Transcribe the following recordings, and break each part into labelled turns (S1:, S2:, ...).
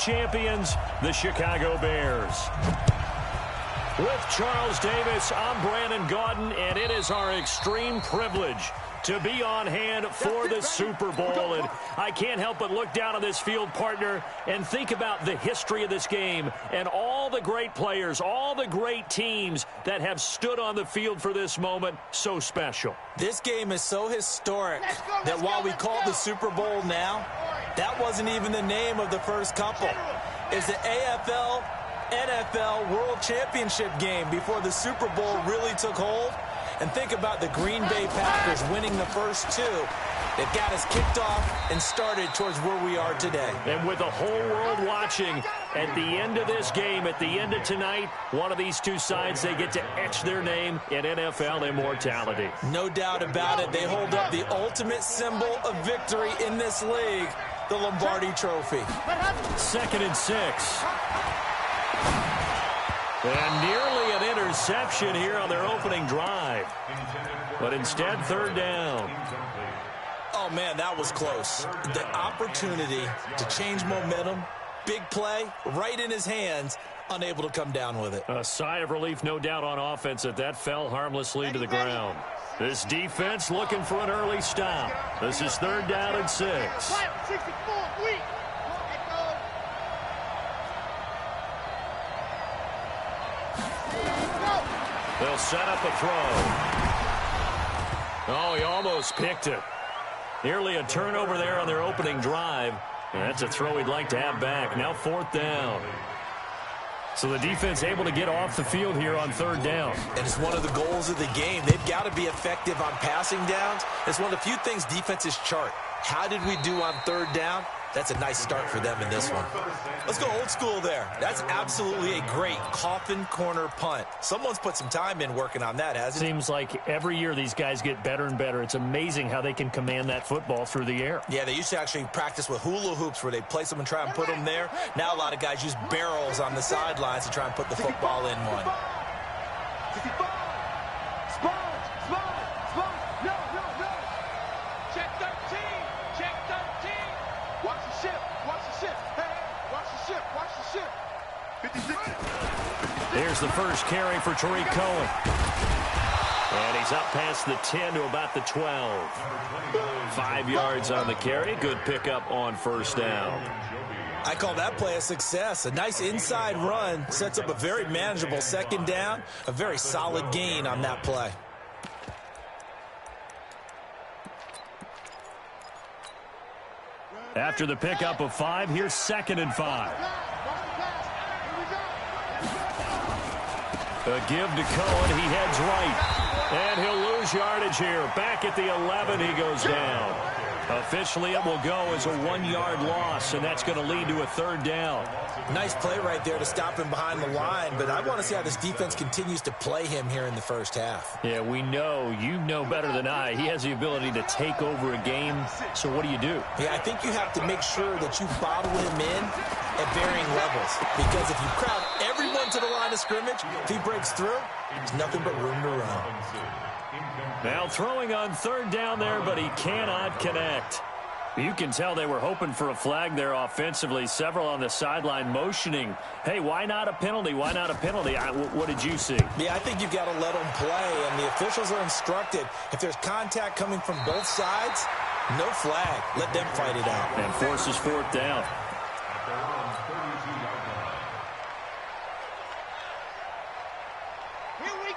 S1: Champions, the Chicago Bears. With Charles Davis, I'm Brandon Gaudin, and it is our extreme privilege to be on hand for the Super Bowl. And I can't help but look down on this field, partner, and think about the history of this game and all the great players, all the great teams that have stood on the field for this moment. So special.
S2: This game is so historic that while we call it the Super Bowl now, that wasn't even the name of the first couple. It's the AFL NFL World Championship game before the Super Bowl really took hold. And think about the Green Bay Packers winning the first two. It got us kicked off and started towards where we are today.
S1: And with the whole world watching, at the end of this game, at the end of tonight, one of these two sides, they get to etch their name in NFL immortality.
S2: No doubt about it. They hold up the ultimate symbol of victory in this league, the Lombardi Trophy.
S1: 2nd and 6. And nearly an interception here on their opening drive. But instead, 3rd down.
S2: Oh, man, that was close. The opportunity to change momentum, big play, right in his hands, unable to come down with it.
S1: A sigh of relief, no doubt, on offense that fell harmlessly to the ground. This defense looking for an early stop. This is 3rd down and 6. They'll set up a throw. Oh, he almost picked it. Nearly a turnover there on their opening drive. And that's a throw he'd like to have back. Now 4th down. So the defense able to get off the field here on 3rd down.
S2: And it's one of the goals of the game. They've got to be effective on passing downs. It's one of the few things defenses chart. How did we do on 3rd down? That's a nice start for them in this one. Let's go old school there. That's absolutely a great coffin corner punt. Someone's put some time in working on that, hasn't it?
S1: Seems like every year these guys get better and better. It's amazing how they can command that football through the air.
S2: Yeah, they used to actually practice with hula hoops where they place them and try and put them there. Now a lot of guys use barrels on the sidelines to try and put the football in one.
S1: Here's the first carry for Tariq Cohen. And he's up past the 10 to about the 12. 5 yards on the carry. Good pickup on 1st down.
S2: I call that play a success. A nice inside run sets up a very manageable 2nd down. A very solid gain on that play.
S1: After the pickup of 5, here's 2nd and 5. A give to Cohen. He heads right. And he'll lose yardage here. Back at the 11, he goes down. Officially, it will go as a 1-yard loss, and that's going to lead to a 3rd down.
S2: Nice play right there to stop him behind the line, but I want to see how this defense continues to play him here in the first half.
S1: Yeah, we know. You know better than I. He has the ability to take over a game, so what do you do?
S2: Yeah, I think you have to make sure that you bottle him in at varying levels, because if you crowd everyone to the line of scrimmage, if he breaks through, there's nothing but room to run.
S1: Now throwing on 3rd down there, but he cannot connect. You can tell they were hoping for a flag there offensively. Several on the sideline motioning. Hey, why not a penalty? Why not a penalty? What did you see?
S2: Yeah, I think you've got to let them play, and the officials are instructed. If there's contact coming from both sides, no flag. Let them fight it out.
S1: And forces 4th down.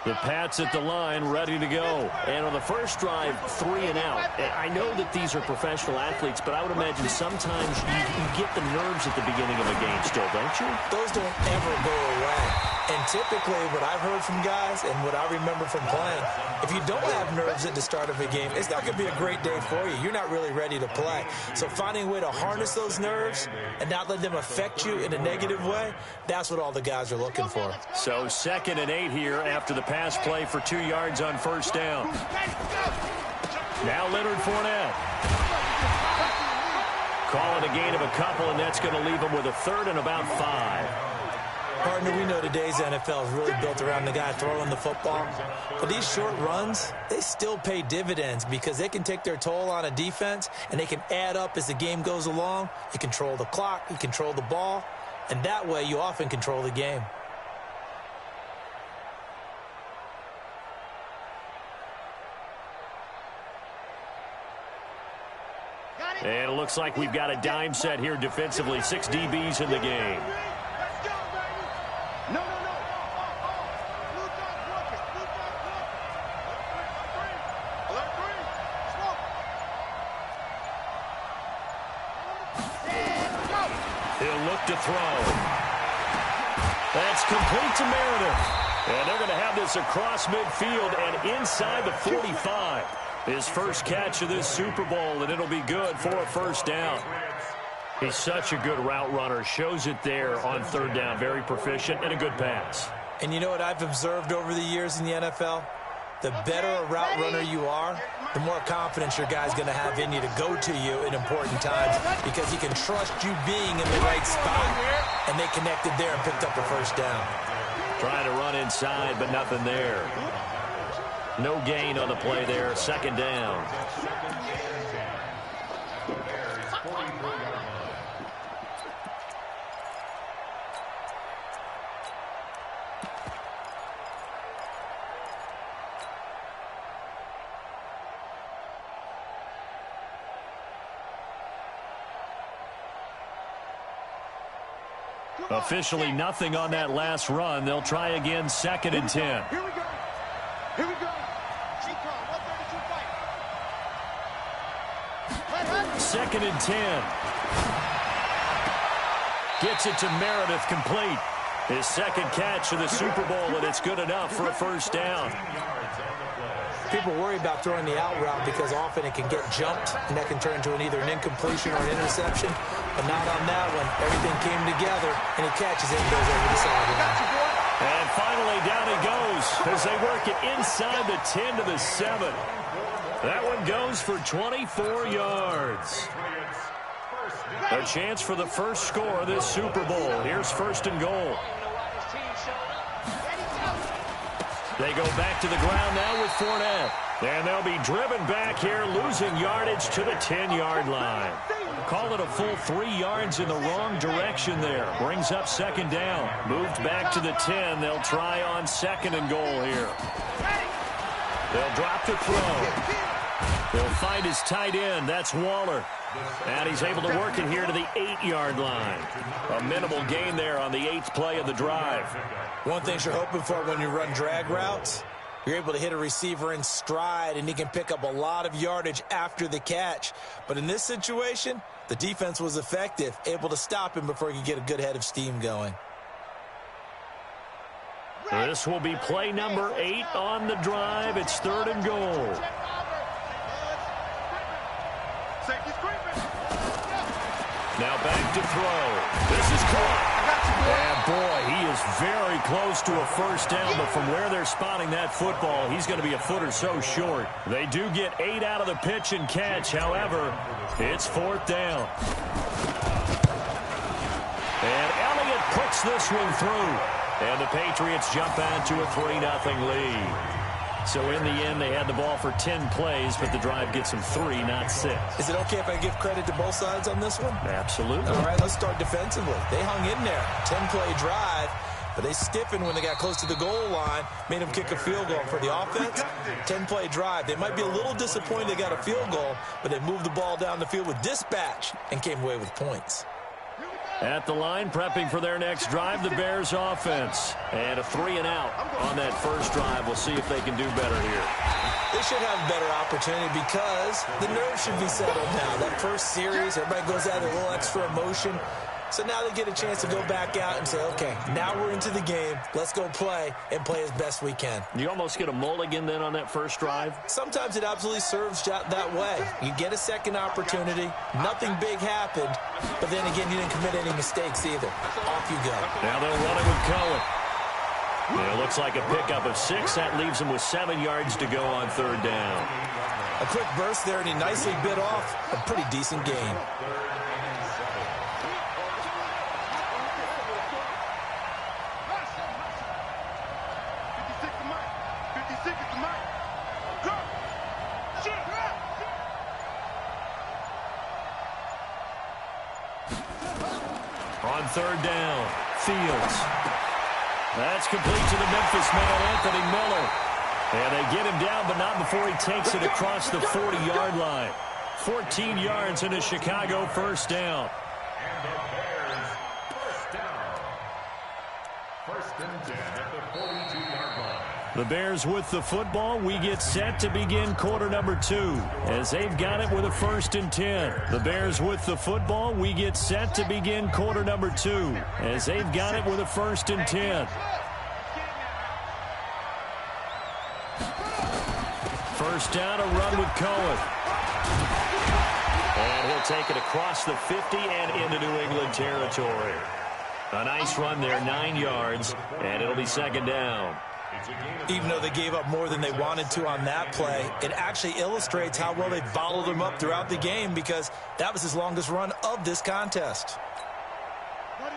S1: The Pats at the line, ready to go. And on the first drive, 3 and out. I know that these are professional athletes, but I would imagine sometimes you get the nerves at the beginning of a game still, don't you?
S2: Those don't ever go away. And typically, what I've heard from guys and what I remember from playing, if you don't have nerves at the start of a game, it's not going to be a great day for you. You're not really ready to play. So finding a way to harness those nerves and not let them affect you in a negative way, that's what all the guys are looking for.
S1: So 2nd and 8 here after the pass play for 2 yards on 1st down. Now Leonard Fournette. Call it a gain of a couple, and that's going to leave him with a 3rd and about 5.
S2: Partner, we know today's NFL is really built around the guy throwing the football. But these short runs, they still pay dividends because they can take their toll on a defense, and they can add up as the game goes along. You control the clock, you control the ball, and that way you often control the game.
S1: And it looks like we've got a dime set here defensively. 6 DBs in the game. He'll look to throw. That's complete to Meredith. And they're going to have this across midfield and inside the 45. His first catch of this Super Bowl, and it'll be good for a first down. He's such a good route runner. Shows it there on third down. Very proficient and a good pass.
S2: And you know what I've observed over the years in the NFL? The better a route runner you are, the more confidence your guy's going to have in you to go to you in important times because he can trust you being in the right spot. And they connected there and picked up the first down.
S1: Trying to run inside, but nothing there. No gain on the play there. Second down. Officially nothing on that last run. They'll try again, 2nd and 10.
S3: Here we go. Here we go.
S1: 2nd and 10. Gets it to Meredith, complete. His second catch of the Super Bowl, and it's good enough for a first down.
S2: People worry about throwing the out route because often it can get jumped, and that can turn into either an incompletion or an interception. But not on that one. Everything came together, and he catches it and goes over the sideline.
S1: And finally, down he goes as they work it inside the 10 to the 7. That one goes for 24 yards. A chance for the first score of this Super Bowl. Here's 1st and goal. They go back to the ground now with Fournette. And they'll be driven back here, losing yardage to the 10-yard line. Call it a full 3 yards in the wrong direction there. Brings up 2nd down. Moved back to the 10. They'll try on 2nd and goal here. They'll drop to throw. They'll find his tight end. That's Waller. And he's able to work it here to the 8-yard line. A minimal gain there on the 8th play of the drive.
S2: One thing you're hoping for when you run drag routes, you're able to hit a receiver in stride, and he can pick up a lot of yardage after the catch. But in this situation, the defense was effective, able to stop him before he could get a good head of steam going.
S1: This will be play number 8 on the drive. It's 3rd and goal. Now back to throw. This is caught. And boy, he is very close to a first down, but from where they're spotting that football, he's going to be a foot or so short. They do get 8 out of the pitch and catch. However, it's 4th down. And Elliott puts this one through. And the Patriots jump out to a 3-0 lead. So in the end, they had the ball for 10 plays, but the drive gets them 3, not 6.
S2: Is it okay if I give credit to both sides on this one?
S1: Absolutely.
S2: All right, let's start defensively. They hung in there. 10-play drive, but they stiffened when they got close to the goal line, made them kick a field goal. For the offense, 10-play drive. They might be a little disappointed they got a field goal, but they moved the ball down the field with dispatch and came away with points.
S1: At the line, prepping for their next drive, the Bears offense. And a 3 and out on that first drive. We'll see if they can do better here.
S2: They should have a better opportunity because the nerves should be settled now. That first series, everybody goes out with a little extra emotion. So now they get a chance to go back out and say, okay, now we're into the game. Let's go play and play as best we can.
S1: You almost get a mulligan then on that first drive?
S2: Sometimes it absolutely serves that way. You get a second opportunity. Nothing big happened. But then again, you didn't commit any mistakes either. Off you go.
S1: Now they'll run it with Cohen. It looks like a pickup of 6. That leaves him with 7 yards to go on 3rd down.
S2: A quick burst there, and he nicely bit off a pretty decent gain.
S1: third down. Fields. That's complete to the Memphis man, Anthony Miller. And they get him down, but not before he takes it across the 40-yard line. 14 yards and a Chicago first down.
S4: And the Bears first down. First and 10 at the 42-yard line.
S1: The Bears with the football. We get set to begin quarter number 2 as they've got it with a first and 10. The Bears with the football. We get set to begin quarter number 2 as they've got it with a first and 10. First down, a run with Cohen. And he'll take it across the 50 and into New England territory. A nice run there, 9 yards, and it'll be second down.
S2: Even though they gave up more than they wanted to on that play, it actually illustrates how well they bottled them up throughout the game because that was his longest run of this contest.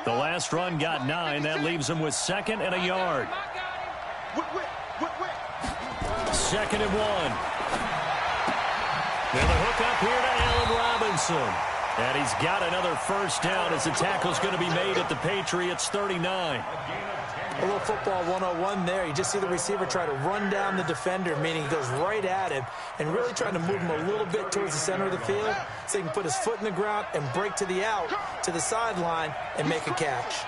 S1: The last run got 9. That leaves them with second and a yard. Second and 1. Now the hook up here to Allen Robinson. And he's got another first down as the tackle's going to be made at the Patriots' 39.
S2: A little football 101 there. You just see the receiver try to run down the defender, meaning he goes right at him and really trying to move him a little bit towards the center of the field so he can put his foot in the ground and break to the out, to the sideline, and make a catch.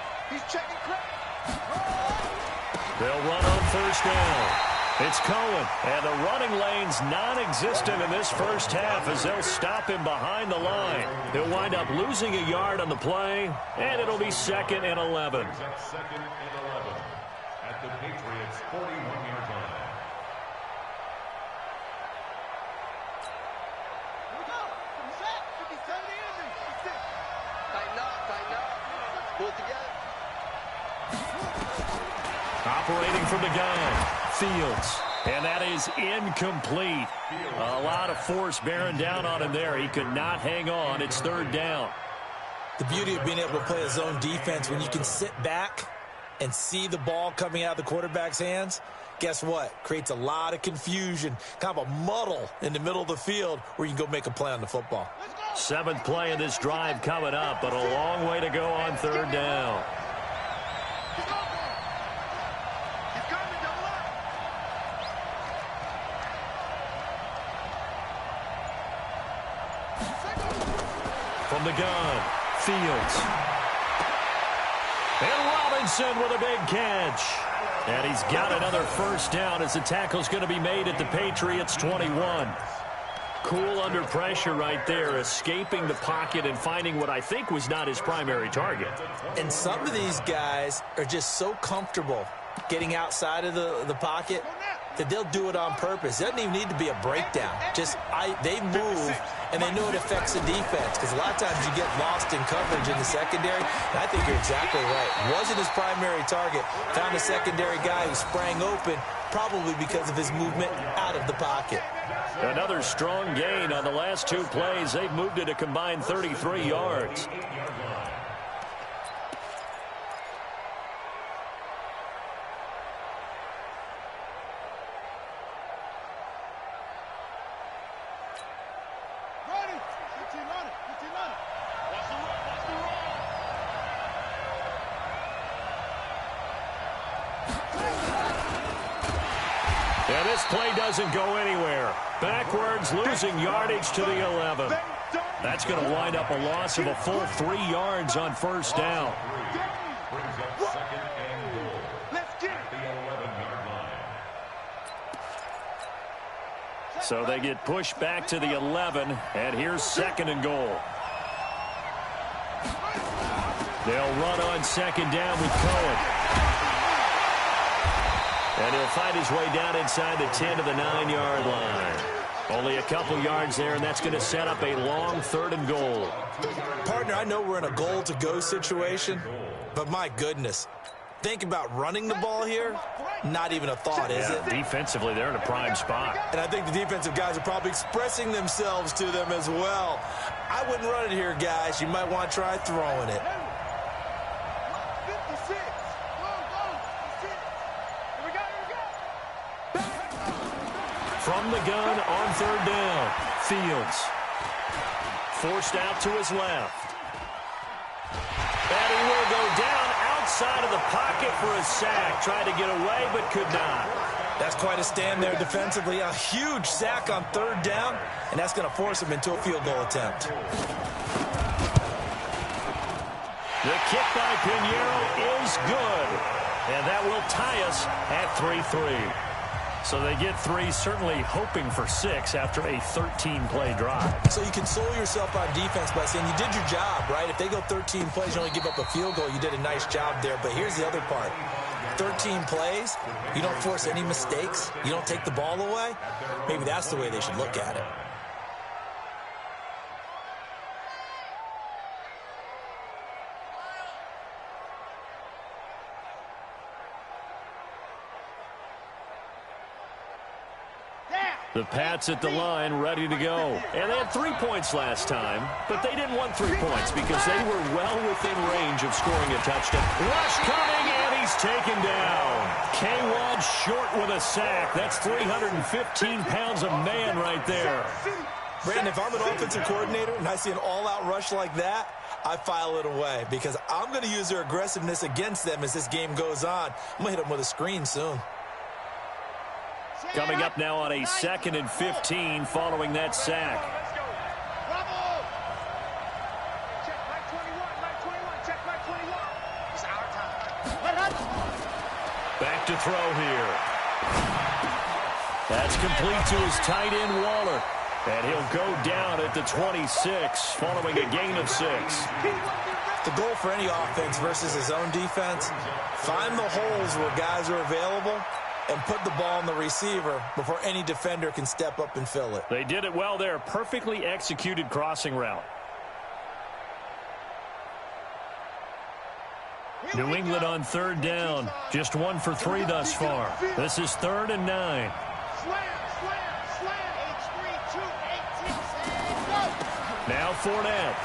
S1: They'll run on first down. It's Cohen, and the running lane's non-existent in this first half as they'll stop him behind the line. He'll wind up losing a yard on the play, and it'll be second and 11.
S4: Second and 11 at the Patriots' 41-yard line.
S3: Pull together.
S1: Operating from the gun, Fields. And that is incomplete. A lot of force bearing down on him there. He could not hang on. It's third down.
S2: The beauty of being able to play a zone defense when you can sit back and see the ball coming out of the quarterback's hands, guess what? Creates a lot of confusion, kind of a muddle in the middle of the field where you can go make a play on the football.
S1: 7th play of this drive coming up, but a long way to go on third down. From the gun, Fields. And Robinson with a big catch. And he's got another first down as the tackle's going to be made at the Patriots' 21. Cool under pressure right there, escaping the pocket and finding what I think was not his primary target.
S2: And some of these guys are just so comfortable getting outside of the pocket that they'll do it on purpose. It doesn't even need to be a breakdown. They move, and they know it affects the defense because a lot of times you get lost in coverage in the secondary, and I think you're exactly right. Wasn't his primary target. Found a secondary guy who sprang open, probably because of his movement out of the pocket.
S1: Another strong gain on the last 2 plays. They've moved it a combined 33 yards. And this play doesn't go anywhere. Backwards, losing yardage to the 11. That's going to wind up a loss of a full 3 yards on first down.
S4: Brings up second and goal. Let's get the 11-yard line.
S1: So they get pushed back to the 11, and here's second and goal. They'll run on second down with Cohen. And he'll fight his way down inside the 10 to the 9-yard line. Only a couple yards there, and that's going to set up a long third and goal.
S2: Partner, I know we're in a goal-to-go situation, but my goodness, think about running the ball here. Not even a thought, is it?
S1: Defensively, they're in a prime spot.
S2: And I think the defensive guys are probably expressing themselves to them as well. I wouldn't run it here, guys. You might want to try throwing it.
S1: From the gun on third down, Fields. Forced out to his left. And And he will go down outside of the pocket for a sack. Tried to get away, but could not.
S2: That's quite a stand there defensively. A huge sack on third down, and that's going to force him into a field goal attempt.
S1: The kick by Pinheiro is good. And that will tie us at 3-3. So they get 3, certainly hoping for 6 after a 13-play drive.
S2: So you console yourself on defense by saying you did your job, right? If they go 13 plays, you only give up a field goal, you did a nice job there. But here's the other part. 13 plays, you don't force any mistakes, you don't take the ball away. Maybe that's the way they should look at it.
S1: The Pats at the line, ready to go. And they had 3 points last time, but they didn't want 3 points because they were well within range of scoring a touchdown. Rush coming, and he's taken down. K-Wad short with a sack. That's 315 pounds of man right there.
S2: Brandon, if I'm an offensive coordinator and I see an all-out rush like that, I file it away because I'm going to use their aggressiveness against them as this game goes on. I'm going to hit them with a screen soon.
S1: Coming up now on a 2nd and 15 following that sack. Back to throw here. That's complete to his tight end, Waller. And he'll go down at the 26 following a gain of 6.
S2: The goal for any offense versus his own defense, find the holes where guys are available and put the ball on the receiver before any defender can step up and fill it.
S1: They did it well there. Perfectly executed crossing route. New England on 3rd down. Just 1 for 3 thus far. This is 3rd and 9. Now Fournette.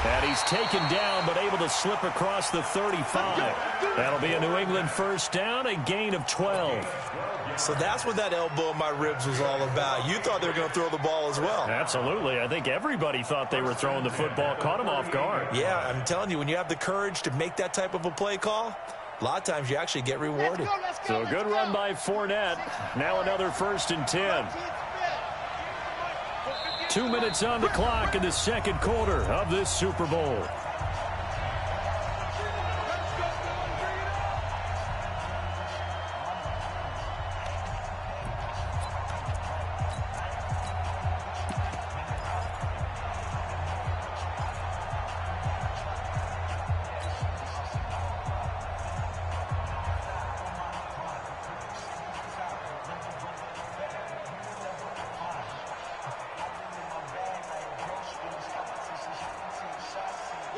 S1: And he's taken down, but able to slip across the 35. That'll be a New England first down, a gain of 12.
S2: So that's what that elbow in my ribs was all about. You thought they were going to throw the ball as well.
S1: Absolutely. I think everybody thought they were throwing the football, caught him off guard.
S2: Yeah, I'm telling you, when you have the courage to make that type of a play call, a lot of times you actually get rewarded.
S1: So a good run by Fournette. Now another 1st and 10. 2 minutes on the clock in the 2nd quarter of this Super Bowl.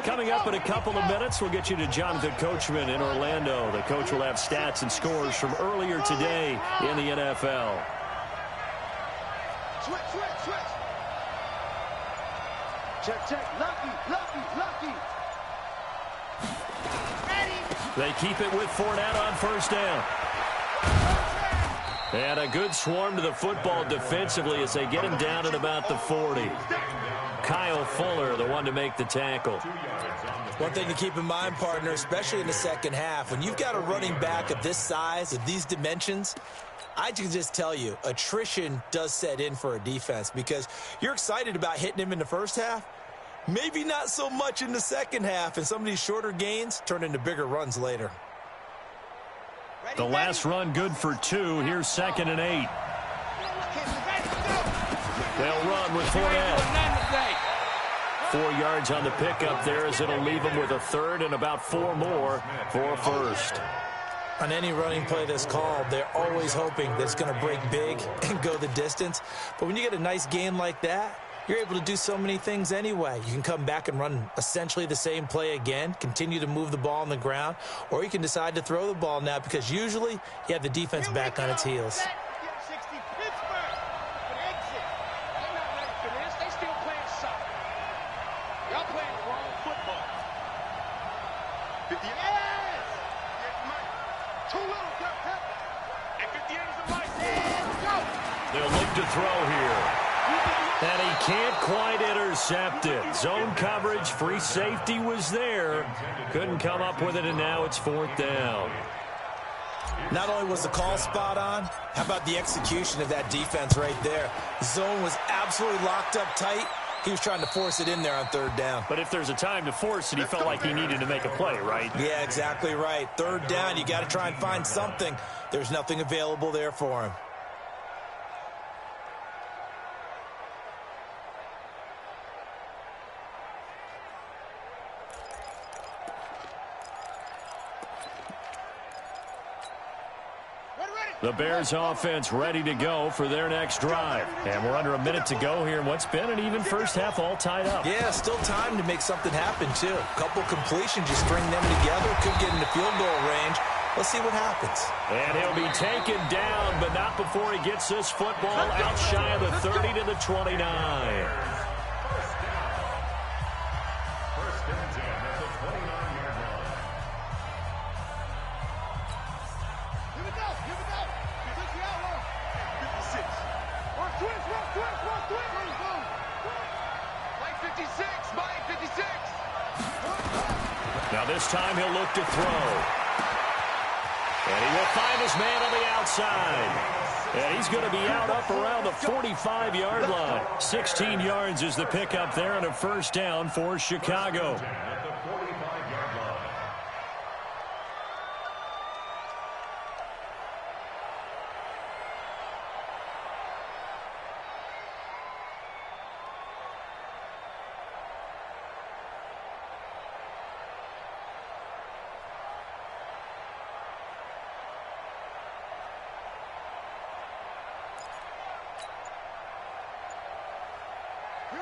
S1: Coming up in a couple of minutes, we'll get you to Jonathan Coachman in Orlando. The coach will have stats and scores from earlier today in the NFL.
S3: Switch. Check. Lucky.
S1: They keep it with Fournette on 1st down. And a good swarm to the football defensively as they get him down at about the 40. Kyle Fuller, the one to make the tackle.
S2: One thing to keep in mind, partner, especially in the second half, when you've got a running back of this size, of these dimensions, I can just tell you, attrition does set in for a defense because you're excited about hitting him in the first half, maybe not so much in the second half, and some of these shorter gains turn into bigger runs later.
S1: The last run good for 2. Here's 2nd and 8. They'll run with Fournette. 4 yards on the pickup there as it'll leave them with a 3rd and about 4 more for a 1st.
S2: On any running play that's called, they're always hoping that it's going to break big and go the distance. But when you get a nice gain like that, you're able to do so many things anyway. You can come back and run essentially the same play again, continue to move the ball on the ground, or you can decide to throw the ball now because usually you have the defense back on its heels.
S1: They'll look to throw here. And he can't quite intercept it. Zone coverage, free safety was there. Couldn't come up with it, and now it's 4th down.
S2: Not only was the call spot on, how about the execution of that defense right there? Zone was absolutely locked up tight. He was trying to force it in there on 3rd down.
S1: But if there's a time to force it, he felt like he needed to make a play, right?
S2: Yeah, exactly right. 3rd down, you got to try and find something. There's nothing available there for him.
S1: The Bears offense ready to go for their next drive. And we're under a minute to go here in what's been an even first half, all tied up.
S2: Yeah, still time to make something happen, too. A couple completions, you string them together, could get into field goal range. Let's see what happens.
S1: And he'll be taken down, but not before he gets this football out shy of the 30 to the 29. Now this time he'll look to throw. And he will find his man on the outside. And he's going to be out up around the 45-yard line. 16 yards is the pickup there and a 1st down for Chicago.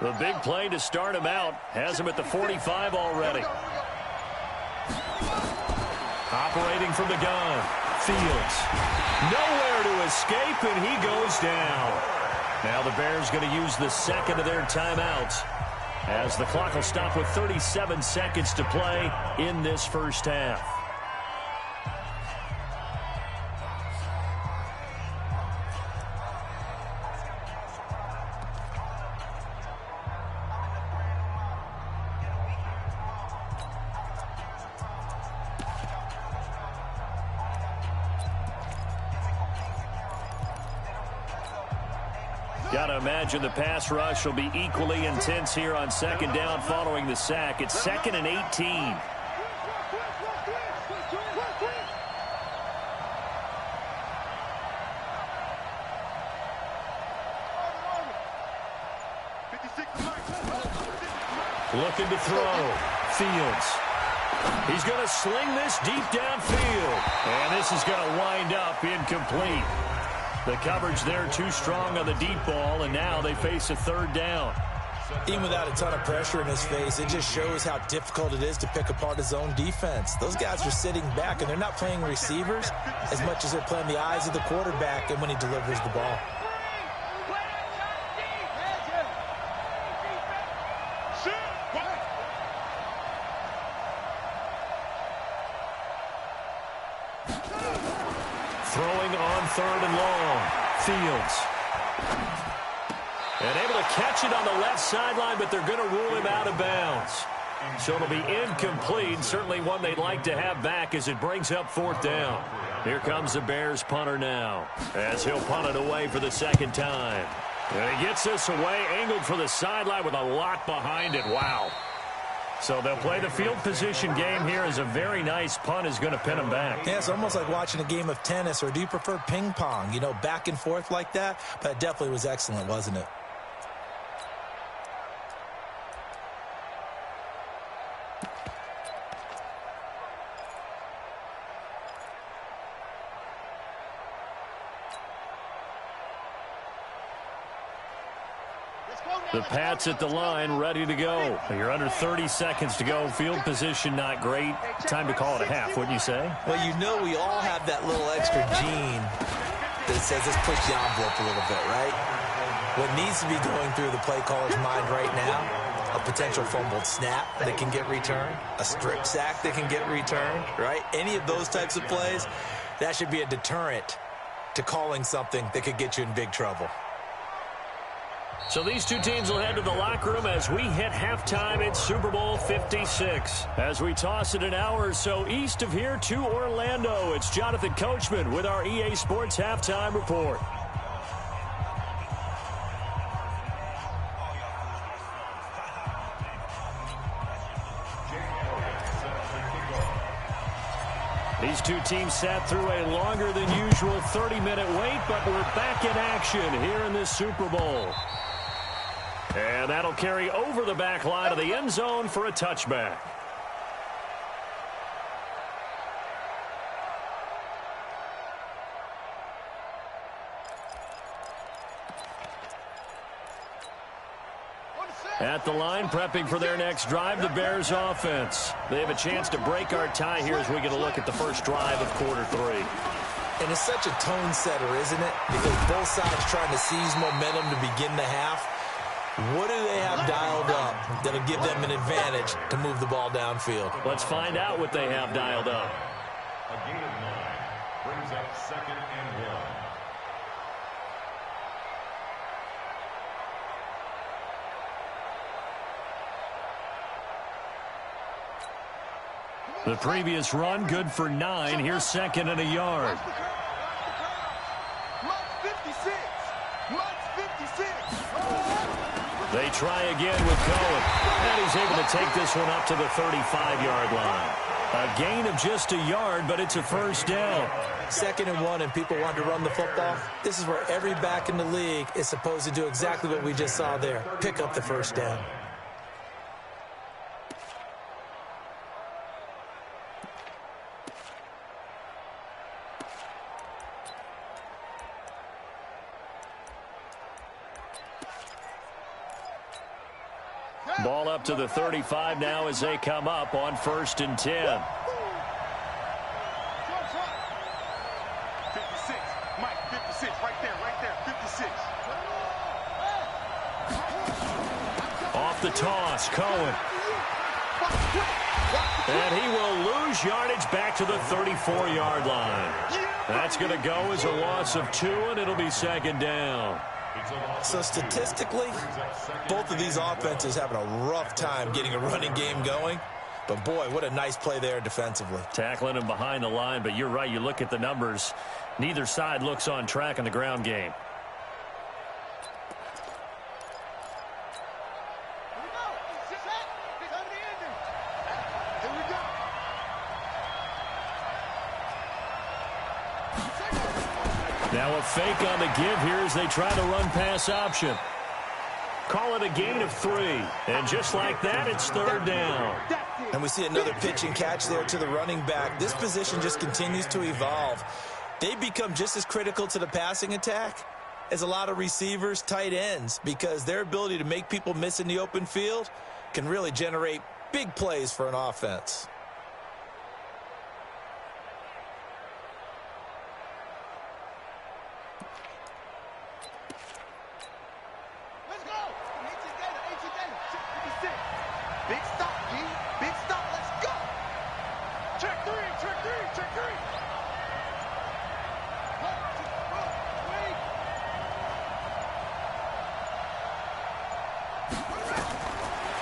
S1: The big play to start him out has him at the 45 already. Operating from the gun, Fields. Nowhere to escape, and he goes down. Now the Bears going to use the second of their timeouts as the clock will stop with 37 seconds to play in this first half. Got to imagine the pass rush will be equally intense here on 2nd down following the sack. It's 2nd and 18. Looking to throw. Fields. He's going to sling this deep downfield. And this is going to wind up incomplete. The coverage there too strong on the deep ball, and now they face a 3rd down.
S2: Even without a ton of pressure in his face, it just shows how difficult it is to pick apart his own defense. Those guys are sitting back, and they're not playing receivers as much as they're playing the eyes of the quarterback and when he delivers the ball.
S1: Throwing on 3rd and long. Fields. And able to catch it on the left sideline, but they're going to rule him out of bounds. So it'll be incomplete. Certainly one they'd like to have back as it brings up 4th down. Here comes the Bears punter now as he'll punt it away for the 2nd time. And he gets this away, angled for the sideline with a lot behind it. Wow. So they'll play the field position game here as a very nice punt is going to pin them back.
S2: Yeah, it's almost like watching a game of tennis, or do you prefer ping pong? You know, back and forth like that? But it definitely was excellent, wasn't it?
S1: The Pats at the line, ready to go. You're under 30 seconds to go. Field position not great. Time to call it a half, wouldn't you say?
S2: Well, you know we all have that little extra gene that says let's push the envelope a little bit, right? What needs to be going through the play caller's mind right now, a potential fumbled snap that can get returned, a strip sack that can get returned, right? Any of those types of plays, that should be a deterrent to calling something that could get you in big trouble.
S1: So these two teams will head to the locker room as we hit halftime at Super Bowl 56. As we toss it an hour or so east of here to Orlando, it's Jonathan Coachman with our EA Sports Halftime Report. These two teams sat through a longer than usual 30-minute wait, but we're back in action here in this Super Bowl. And that'll carry over the back line of the end zone for a touchback. At the line, prepping for their next drive, the Bears offense. They have a chance to break our tie here as we get a look at the first drive of quarter 3.
S2: And it's such a tone setter, isn't it? Because both sides trying to seize momentum to begin the half. What do they have dialed up that'll give them an advantage to move the ball downfield?
S1: Let's find out what they have dialed up.
S4: A gain of 9 brings up 2nd and 1.
S1: The previous run, good for 9. Here's 2nd and a yard. They try again with Cohen. And he's able to take this one up to the 35-yard line. A gain of just a yard, but it's a first down.
S2: 2nd and 1, and people want to run the football. This is where every back in the league is supposed to do exactly what we just saw there. Pick up the first down.
S1: Ball up to the 35 now as they come up on 1st and 10.
S3: 56. Mike, 56. Right there. 56.
S1: Off the toss, Cohen. And he will lose yardage back to the 34-yard line. That's going to go as a loss of 2, and it'll be 2nd down.
S2: So statistically, both of these offenses having a rough time getting a running game going. But, boy, what a nice play there defensively.
S1: Tackling him behind the line, but you're right. You look at the numbers. Neither side looks on track in the ground game. Now a fake on the give here as they try to run pass option. Call it a gain of 3. And just like that, it's 3rd down.
S2: And we see another pitch and catch there to the running back. This position just continues to evolve. They become just as critical to the passing attack as a lot of receivers, tight ends, because their ability to make people miss in the open field can really generate big plays for an offense.
S3: Big stop, G. Big stop. Let's go. Check 3.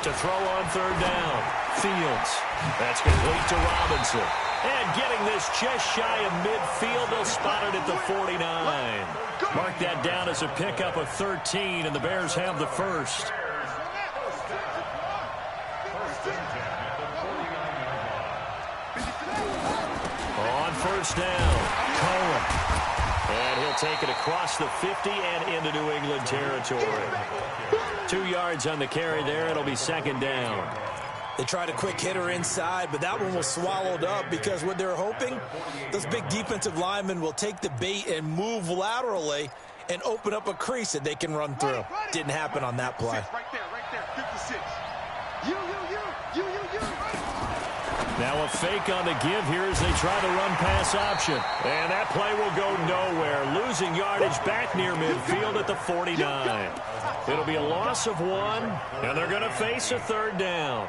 S1: To throw on 3rd down. Fields. That's complete to Robinson. And getting this just shy of midfield, they'll spot it at the 49. Mark that down as a pickup of 13, and the Bears have the first. On 1st down, Cohen. And he'll take it across the 50 and into New England territory. 2 yards on the carry there. It'll be 2nd down.
S2: They tried a quick hitter inside, but that one was swallowed up because what they're hoping, those big defensive linemen will take the bait and move laterally and open up a crease that they can run through. Didn't happen on that play.
S3: Right there. 56. You.
S1: Now a fake on the give here as they try to run pass option. And that play will go nowhere. Losing yardage back near midfield at the 49. It'll be a loss of 1, and they're going to face a 3rd down.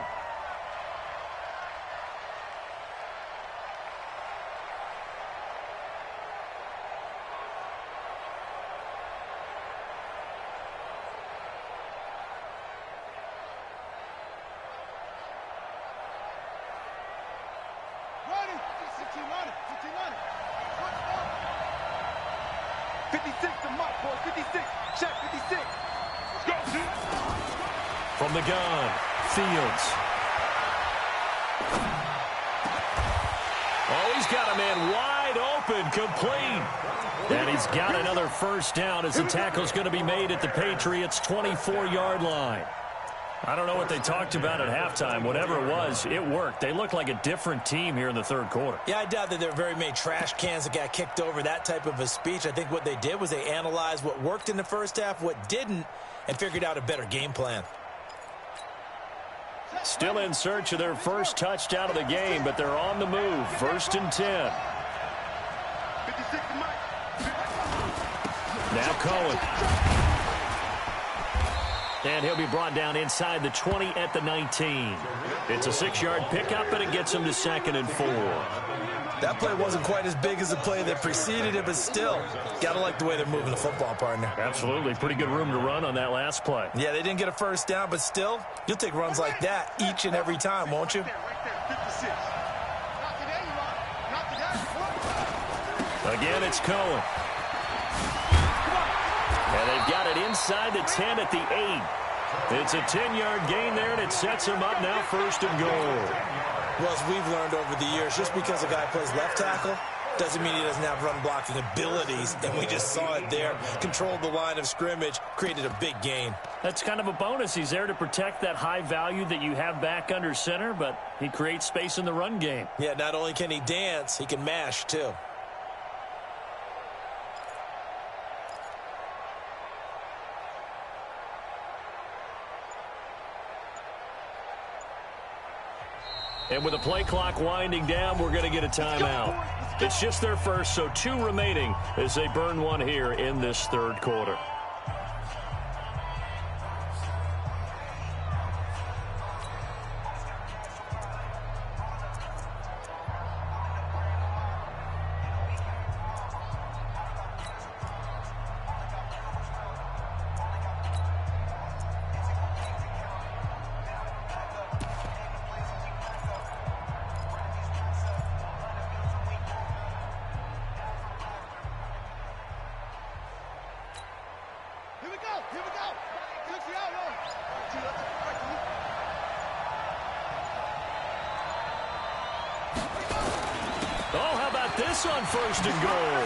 S1: From the gun, Fields. Oh, he's got a man wide open, complete. And he's got another first down as the tackle's going to be made at the Patriots' 24-yard line. I don't know what they talked about at halftime. Whatever it was, it worked. They looked like a different team here in the third quarter.
S2: Yeah, I doubt that there were very many trash cans that got kicked over, that type of a speech. I think what they did was they analyzed what worked in the first half, what didn't, and figured out a better game plan.
S1: Still in search of their first touchdown of the game, but they're on the move. 1st and 10. Now Cohen. And he'll be brought down inside the 20 at the 19. It's a 6-yard pickup, and it gets him to 2nd and 4.
S2: That play wasn't quite as big as the play that preceded it, but still, got to like the way they're moving the football, partner.
S1: Absolutely. Pretty good room to run on that last play.
S2: Yeah, they didn't get a first down, but still, you'll take runs like that each and every time, won't you?
S1: Again, it's Cohen. And they've got it inside the 10 at the 8. It's a 10-yard gain there, and it sets him up now 1st and goal.
S2: Well, as we've learned over the years, just because a guy plays left tackle doesn't mean he doesn't have run-blocking abilities, and we just saw it there. Controlled the line of scrimmage, created a big gain.
S1: That's kind of a bonus. He's there to protect that high value that you have back under center, but he creates space in the run game.
S2: Yeah, not only can he dance, he can mash, too.
S1: And with the play clock winding down, we're going to get a timeout. It's just their first, so 2 remaining as they burn one here in this third quarter. This on 1st and goal.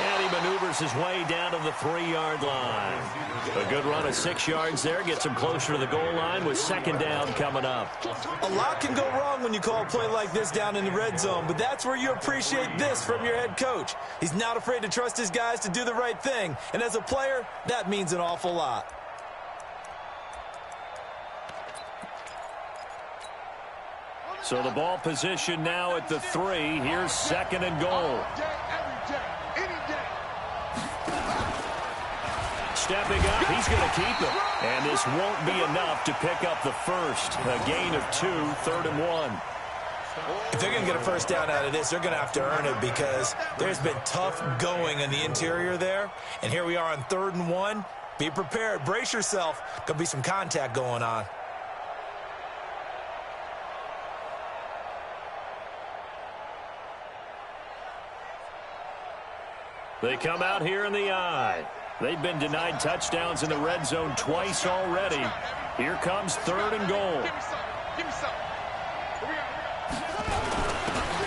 S1: And he maneuvers his way down to the 3-yard line. A good run of 6 yards there gets him closer to the goal line with 2nd down coming up.
S2: A lot can go wrong when you call a play like this down in the red zone, but that's where you appreciate this from your head coach. He's not afraid to trust his guys to do the right thing, and as a player, that means an awful lot.
S1: So the ball position now at the 3. Here's 2nd and goal. Stepping up, he's going to keep it. And this won't be enough to pick up the first. A gain of 2, 3rd and 1.
S2: If they're going to get a first down out of this, they're going to have to earn it because there's been tough going in the interior there. And here we are on 3rd and 1. Be prepared. Brace yourself. Going to be some contact going on.
S1: They come out here in the eye. They've been denied touchdowns in the red zone twice already. Here comes 3rd and goal.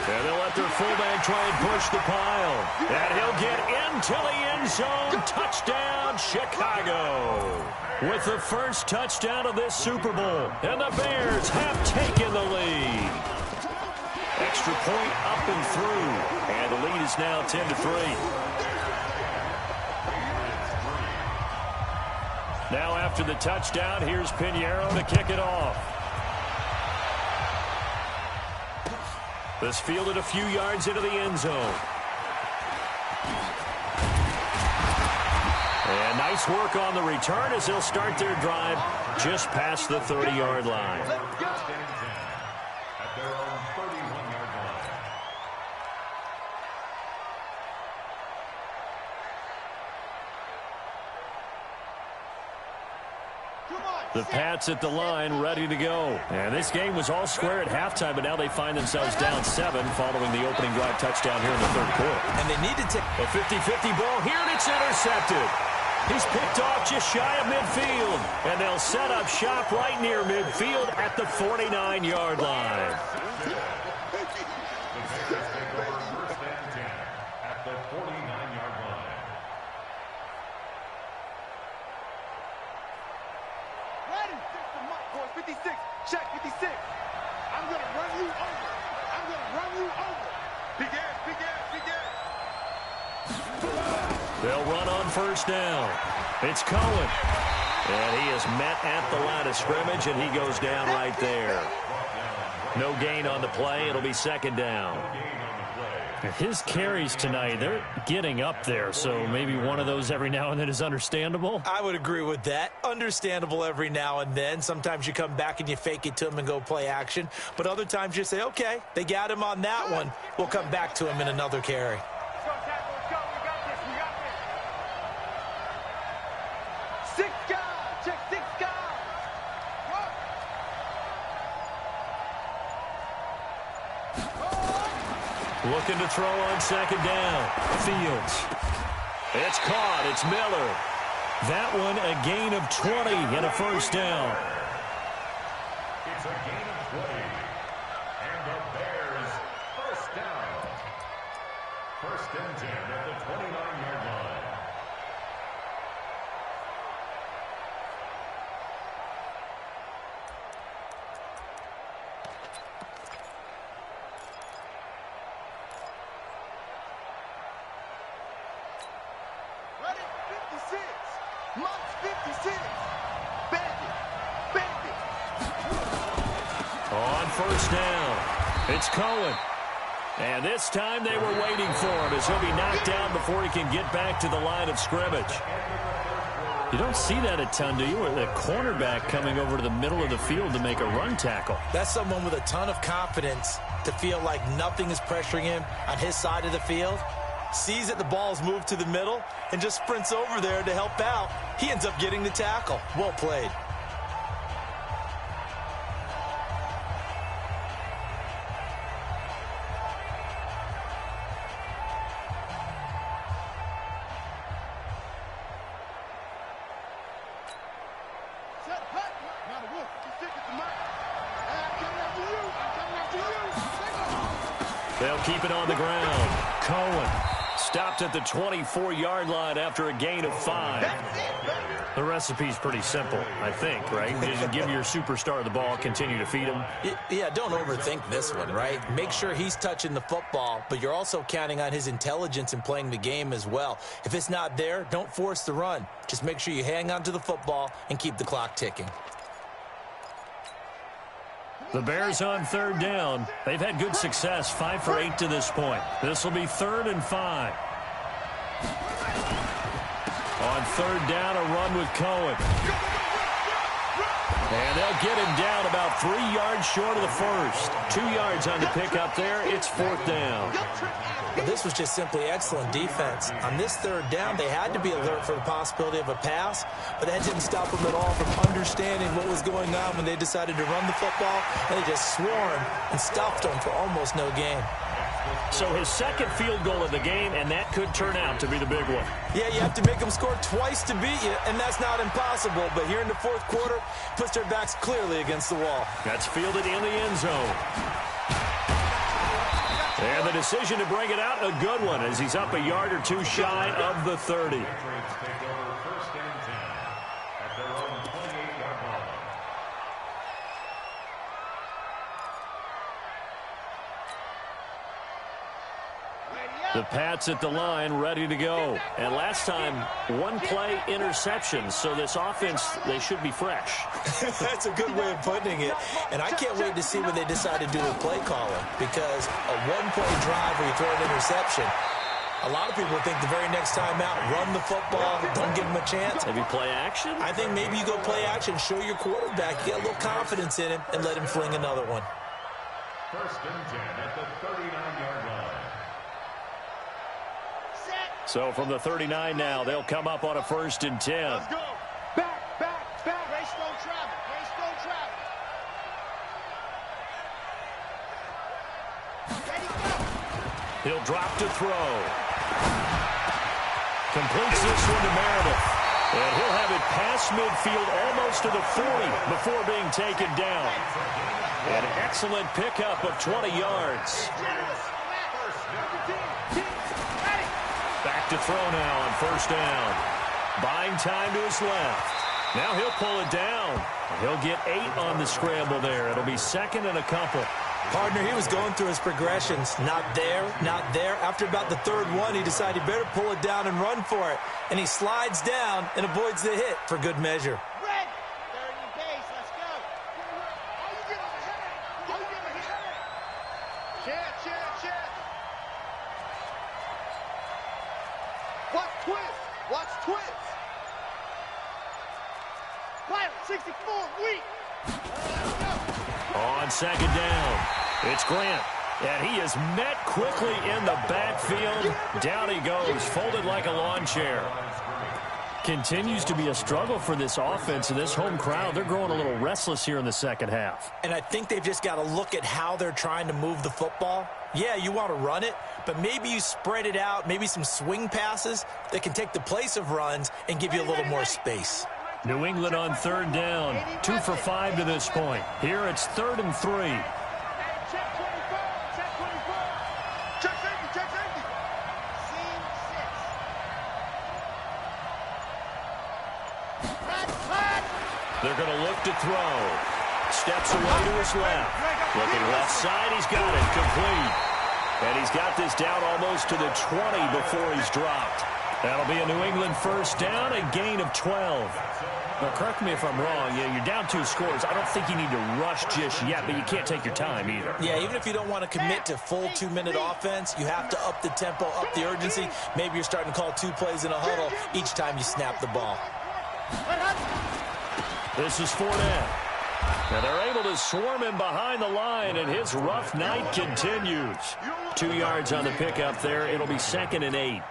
S1: And they'll let their fullback try and push the pile. And he'll get into the end zone. Touchdown, Chicago. With the first touchdown of this Super Bowl. And the Bears have taken the lead. Extra point up and through. And the lead is now 10-3. Now after the touchdown, here's Pinheiro to kick it off. This fielded a few yards into the end zone. And nice work on the return as they'll start their drive just past the 30-yard line.
S3: Come on.
S1: The Pats at the line, ready to go. And this game was all square at halftime, but now they find themselves down 7 following the opening drive touchdown here in the third quarter.
S2: And they need to take
S1: a 50-50 ball here, and it's intercepted. He's picked off just shy of midfield, and they'll set up shop right near midfield at the 49-yard line.
S3: Check 56. I'm going to run you over. I'm going to run you over. Big ass, big ass, big ass.
S1: They'll run on first down. It's Cohen. And he is met at the line of scrimmage, and he goes down right there. No gain on the play. It'll be second down.
S5: His carries tonight, they're getting up there, so maybe one of those every now and then is understandable.
S2: I would agree with that. Understandable every now and then. Sometimes you come back and you fake it to him and go play action. But other times you say, okay, they got him on that one. We'll come back to him in another carry.
S3: Let's go, tackle. Let's go. We got this. We got this. 6 guys. Check 6 guys.
S1: Looking to throw on second down. Fields. It's caught. It's Miller. That one a gain of 20 and a first down.
S4: It's a gain of 20. And the Bears first down. First and 10 at the 29-yard line.
S3: Ready? 56. Monk's 56. Bandit. Bandit.
S1: On first down, it's Cohen. And this time they were waiting for him as he'll be knocked down before he can get back to the line of scrimmage.
S5: You don't see that a ton, do you? With a cornerback coming over to the middle of the field to make a run tackle.
S2: That's someone with a ton of confidence to feel like nothing is pressuring him on his side of the field. Sees that the ball's moved to the middle and just sprints over there to help out. He ends up getting the tackle. Well played.
S3: Set hut. Now the wolf. You stick it to Mike. I'm coming after you. I'm coming after you.
S1: They'll keep it on the ground. Cohen stopped at the 24-yard line after a gain of 5.
S5: The recipe's pretty simple, I think, right? Just give your superstar the ball, continue to feed him.
S2: Yeah, don't overthink this one, right? Make sure he's touching the football, but you're also counting on his intelligence in playing the game as well. If it's not there, don't force the run. Just make sure you hang on to the football and keep the clock ticking.
S5: The Bears on third down. They've had good success, 5 for 8 to this point. This will be 3rd and 5. On third down, a run with Cohen. And they'll get him down about 3 yards short of the first. 2 yards on the pickup there. It's 4th down.
S2: Well, this was just simply excellent defense. On this third down, they had to be alert for the possibility of a pass, but that didn't stop them at all from understanding what was going on when they decided to run the football. They just swarmed and stuffed them for almost no gain.
S1: So his second field goal of the game, and that could turn out to be the big one.
S2: Yeah, you have to make them score twice to beat you, and that's not impossible. But here in the fourth quarter, puts their backs clearly against the wall.
S1: That's fielded in the end zone. And the decision to bring it out, a good one, as he's up a yard or two shy of the 30. The Pats at the line, ready to go. And last time, one play interception. So this offense, they should be fresh.
S2: That's a good way of putting it. And I can't wait to see what they decide to do with play calling. Because a one-play drive where you throw an interception, a lot of people think the very next time out, run the football, don't give them a chance.
S1: Maybe play action?
S2: I think maybe you go play action, show your quarterback, get a little confidence in him, and let him fling another one.
S4: First and 10 at the 39-yard line.
S1: So from the 39 now, they'll come up on a 1st and 10.
S3: Let's go. Back, back, back. Waste don't travel. Waste don't travel. Ready, go.
S1: He'll drop to throw. Completes this one to Meredith. And he'll have it past midfield almost to the 40 before being taken down. An excellent pickup of 20 yards. Back to throw now on first down. Buying time to his left. Now he'll pull it down. He'll get 8 on the scramble there. It'll be second and a couple.
S2: Partner, he was going through his progressions. Not there, not there. After about the third one, he decided he better pull it down and run for it. And he slides down and avoids the hit for good measure.
S3: Red. Third and base. Let's go. Oh, you get on the head. Oh, you get on the head. Chance. Watch twist. Watch twist. Pilot 64. Weak. Let's go.
S1: On second down, it's Grant. And he is met quickly in the backfield. Down he goes, folded like a lawn chair. Continues to be a struggle for this offense and this home crowd. They're growing a little restless here in the second half.
S2: And I think they've just got to look at how they're trying to move the football. Yeah, you want to run it, but maybe you spread it out, maybe some swing passes that can take the place of runs and give you a little more space.
S1: New England on third down, 2 for 5 to this point. Here it's 3rd and 3.
S3: Check 24. Check 24. Check safety. Check safety. Scene 6. Hot.
S1: They're going to look to throw. Steps away to his left. Looking left side, he's got it complete. And he's got this down almost to the 20 before he's dropped. That'll be a New England first down, a gain of 12. Now, correct me if I'm wrong. Yeah, you're down 2 scores. I don't think you need to rush just yet, but you can't take your time either.
S2: Yeah, even if you don't want to commit to full 2-minute offense, you have to up the tempo, up the urgency. Maybe you're starting to call 2 plays in a huddle each time you snap the ball.
S1: This is Fournette. Now they're able to swarm him behind the line, and his rough night continues. 2 yards on the pickup there. It'll be 2nd and 8.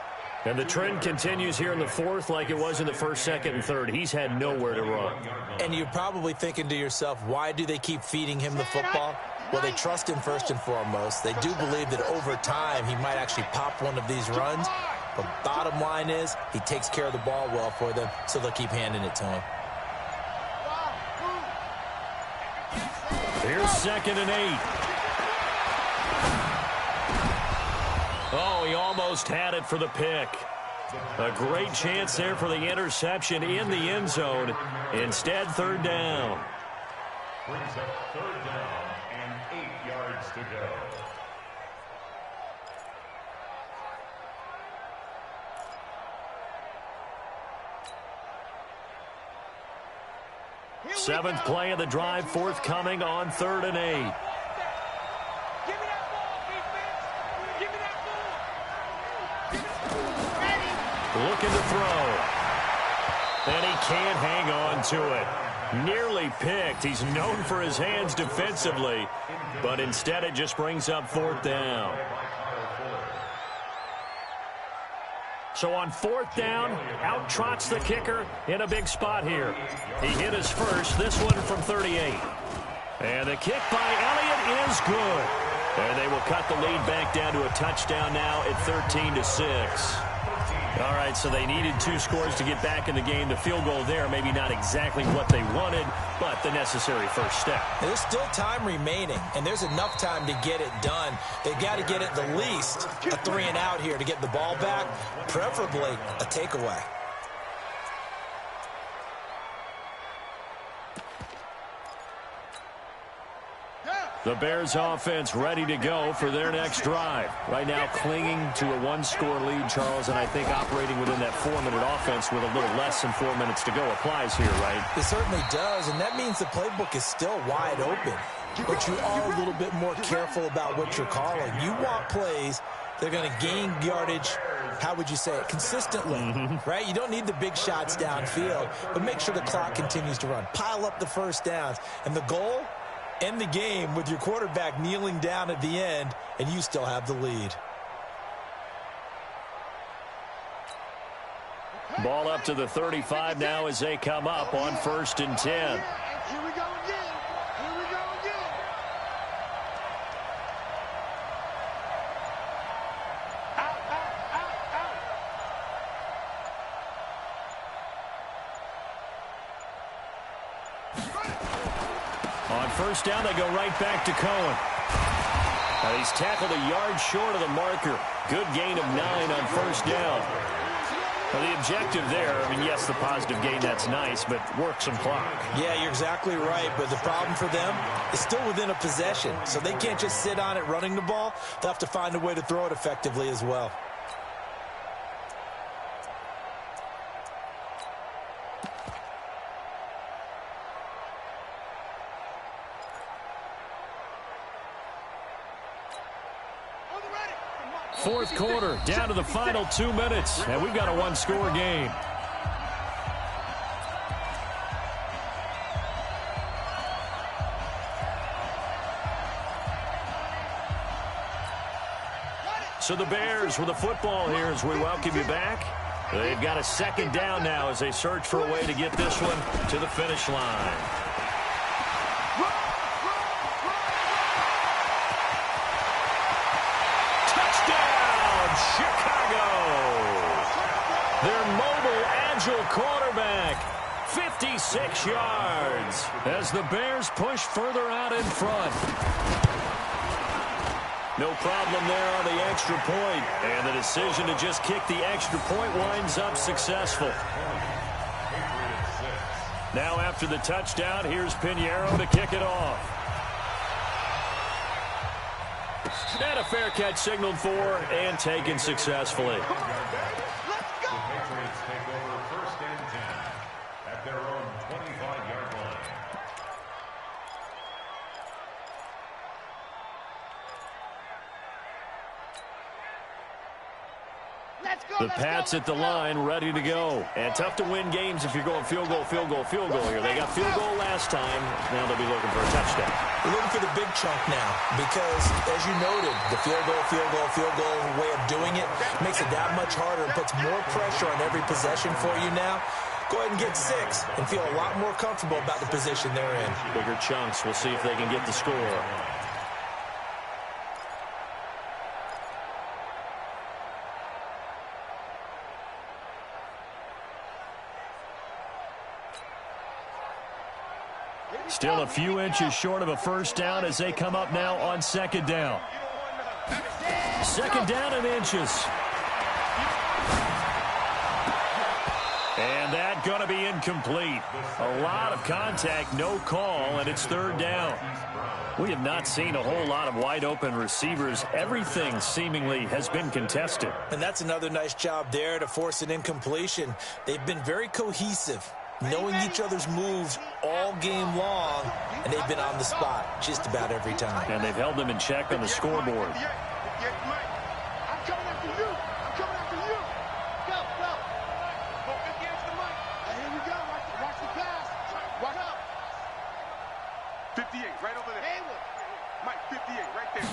S1: And the trend continues here in the 4th like it was in the 1st, 2nd, and 3rd. He's had nowhere to run.
S2: And you're probably thinking to yourself, why do they keep feeding him the football? Well, they trust him first and foremost. They do believe that over time he might actually pop one of these runs. But bottom line is he takes care of the ball well for them, so they'll keep handing it to him.
S1: Here's 2nd and 8. Oh, he almost had it for the pick. A great chance there for the interception in the end zone. Instead, 3rd down.
S4: Brings up 3rd down and 8 yards to go.
S1: Seventh play of the drive, forthcoming on 3rd and 8. Looking to throw. And he can't hang on to it. Nearly picked. He's known for his hands defensively, but instead it just brings up 4th down. So on 4th down, out trots the kicker in a big spot here. He hit his first, this one from 38. And the kick by Elliott is good. And they will cut the lead back down to a touchdown now at 13-6. All right, so they needed 2 scores to get back in the game. The field goal there, maybe not exactly what they wanted, but the necessary first step.
S2: There's still time remaining, and there's enough time to get it done. They've got to get at the least a 3 and out here to get the ball back, preferably a takeaway.
S1: The Bears offense ready to go for their next drive. Right now clinging to a 1-score lead, Charles, and I think operating within that 4-minute offense with a little less than 4 minutes to go applies here, right?
S2: It certainly does, and that means the playbook is still wide open. But you are a little bit more careful about what you're calling. You want plays that are going to gain yardage, how would you say it, consistently, right? You don't need the big shots downfield, but make sure the clock continues to run. Pile up the first downs, and the goal, end the game with your quarterback kneeling down at the end, and you still have the lead.
S1: Ball up to the 35 now as they come up on 1st and 10.
S3: Here we go again. Here we go again. Out, out, out, out.
S1: On 1st down, they go right back to Cohen. Now he's tackled a yard short of the marker. Good gain of 9 on 1st down. Well, the objective there, I mean, yes, the positive gain, that's nice, but work some clock.
S2: Yeah, you're exactly right, but the problem for them is still within a possession, so they can't just sit on it running the ball. They'll have to find a way to throw it effectively as well.
S1: Fourth quarter, down to the final 2 minutes, and we've got a one-score game. So the Bears with the football here as we welcome you back. They've got a 2nd down now as they search for a way to get this one to the finish line. Chicago! Their mobile, agile quarterback, 56 yards as the Bears push further out in front. No problem there on the extra point, and the decision to just kick the extra point winds up successful. Now after the touchdown, here's Pinheiro to kick it off. And a fair catch signaled for and taken successfully.
S3: Let's go.
S4: The Patriots take over 1st and 10 at their own 25-yard line.
S3: Let's go.
S1: The Pats at the line, ready to go. And tough to win games if you're going field goal, field goal, field goal here. They got field goal last time. Now they'll be looking for a touchdown.
S2: We're looking for the big chunk now because, as you noted, the field goal way of doing it makes it that much harder and puts more pressure on every possession for you now. Go ahead and get 6 and feel a lot more comfortable about the position they're in.
S1: Bigger chunks. We'll see if they can get the score. Still a few inches short of a 1st down as they come up now on 2nd down. 2nd down in inches. And that going to be incomplete. A lot of contact, no call, and it's 3rd down. We have not seen a whole lot of wide-open receivers. Everything seemingly has been contested.
S2: And that's another nice job there to force an incompletion. They've been very cohesive, knowing each other's moves all game long, and they've been on the spot just about every time.
S1: And they've held them in check on the scoreboard.
S3: I'm coming after you. I'm coming after you. Go, go. Focus against the mic. Here we go. Watch the pass. Watch out.
S6: 58, right over there.
S3: Haywood.
S6: Mike, 58, right there.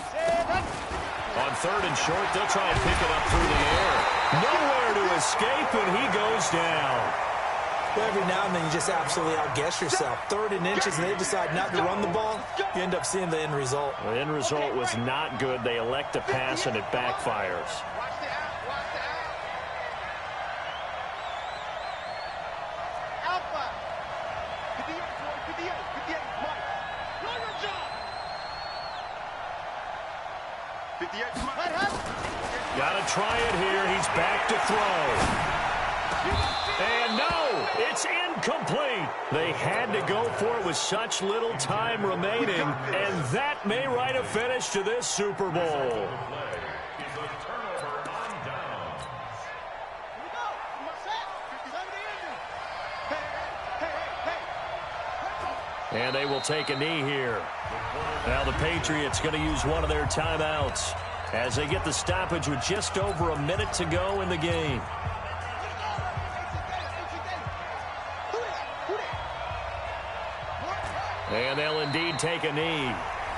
S1: On 3rd and short, they'll try and pick it up through the air. Nowhere to escape, and he goes down.
S2: Well, every now and then you just absolutely outguess yourself. 3rd and inches, and they decide not to run the ball. You end up seeing the end result.
S1: The end result was not good. They elect to pass, and it backfires.
S3: Watch the out. Watch the out. Alpha. 58, 58, Mike. Do your job.
S6: 58, Mike.
S3: Let him.
S1: Got to try it here. He's back to throw. And no, it's incomplete. They had to go for it with such little time remaining, and that may write a finish to this Super Bowl. And they will take a knee here. Now the Patriots going to use one of their timeouts as they get the stoppage with just over a minute to go in the game. And they'll indeed take a knee.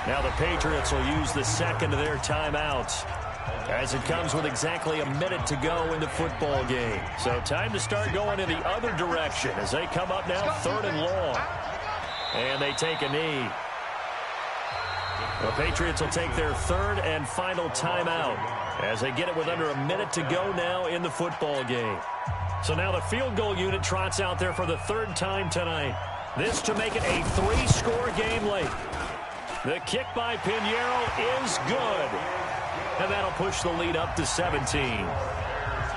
S1: Now the Patriots will use the 2nd of their timeouts as it comes with exactly a minute to go in the football game. So time to start going in the other direction as they come up now 3rd and long. And they take a knee. The Patriots will take their 3rd and final timeout as they get it with under a minute to go now in the football game. So now the field goal unit trots out there for the 3rd time tonight. This to make it a 3-score game late. The kick by Pinheiro is good. And that'll push the lead up to 17.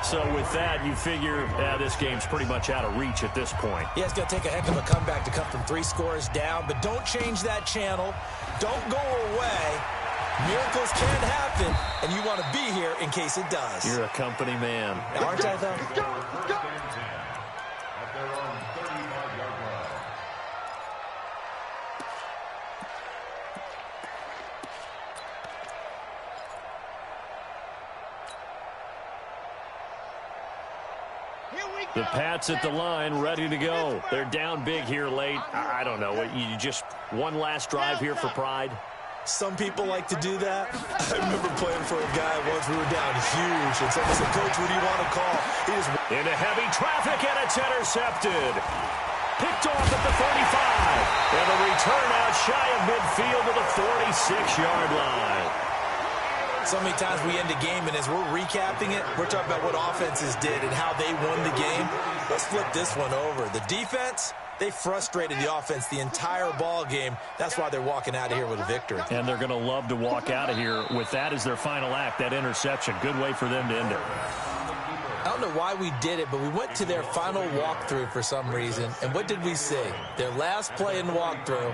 S1: So with that, you figure this game's pretty much out of reach at this point.
S2: Yeah, it's going to take a heck of a comeback to come from 3 scores down. But don't change that channel. Don't go away. Miracles can happen, and you want to be here in case it does.
S1: You're a company man.
S2: Aren't I, though?
S3: Let's go.
S4: At their own 35-yard line.
S1: The Pats at the line, ready to go. They're down big here late. I don't know. You just one last drive here for pride?
S2: Some people like to do that. I remember playing for a guy once. We were down huge, and someone said, "Coach, what do you want to call?" He just
S1: into heavy traffic, and it's intercepted. Picked off at the 45. And the return out shy of midfield to the 46-yard line.
S2: So many times we end a game, and as we're recapping it, we're talking about what offenses did and how they won the game. Let's flip this one over. The defense, they frustrated the offense the entire ball game. That's why they're walking out of here with a victory.
S1: And they're going to love to walk out of here with that as their final act, that interception. Good way for them to end it.
S2: I don't know why we did it, but we went to their final walkthrough for some reason. And what did we see? Their last play in walkthrough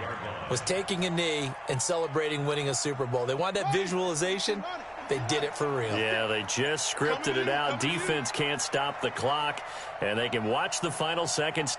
S2: was taking a knee and celebrating winning a Super Bowl. They wanted that visualization. They did it for real.
S1: Yeah, they just scripted it out. Defense can't stop the clock, and they can watch the final seconds.